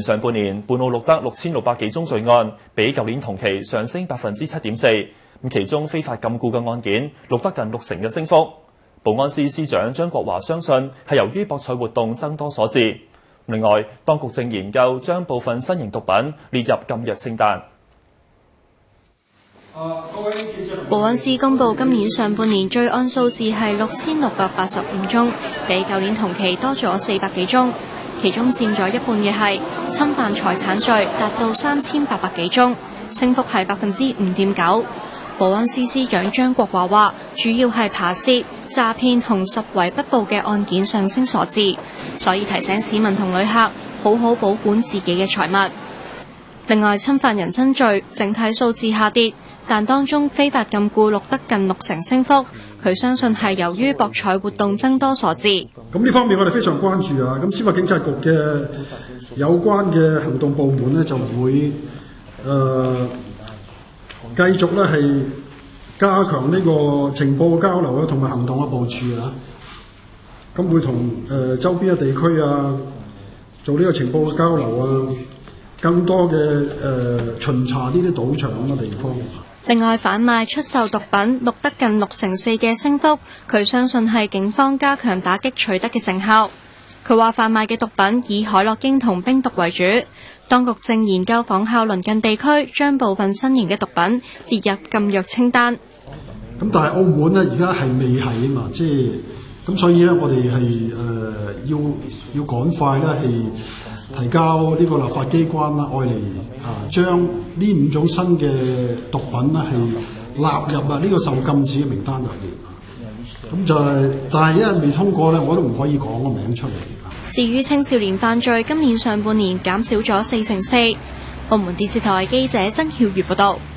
上半年，本澳錄得6600幾宗罪案，比舊年同期上升7.4%。其中非法禁錮嘅案件錄得近60%嘅升幅。保安司司長張國華相信係由於博彩活動增多所致。另外，當局正研究將部分新型毒品列入禁藥清單。保安司公布今年上半年罪案數字係6685宗，比舊年同期多咗400幾宗。其中佔咗一半嘅係侵犯財產罪，達到3800幾宗，升幅係5.9%。保安司司長張國華話，主要係扒竊、詐騙同拾遺不報嘅案件上升所致，所以提醒市民同旅客好好保管自己嘅財物。另外，侵犯人身罪整體數字下跌，但當中非法禁錮錄得近60%升幅。佢相信係由於博彩活動增多所致。咁呢方面我哋非常關注啊！咁司法警察局嘅有關嘅行動部門呢，就會繼續咧係加強呢個情報嘅交流啊，同埋行動嘅部署啊。咁會同周邊嘅地區啊做呢個情報嘅交流啊，更多嘅巡查呢啲賭場咁嘅地方。另外，販賣出售毒品錄得近64%嘅升幅，佢相信係警方加強打擊取得嘅成效。佢話販賣嘅毒品以海洛英同冰毒為主，當局正研究仿效鄰近地區，將部分新型嘅毒品列入禁藥清單。咁但係澳門呢，而家係未係啊嘛，即係咁，所以咧我哋係要趕快咧係提交呢個立法機關啦，愛嚟將呢5種新嘅毒品咧係納入呢個受禁止嘅名單入邊。咁就係，但係因為未通過咧，我都唔可以講個名出嚟。至於青少年犯罪，今年上半年減少咗4%。澳門電視台記者曾曉月報道。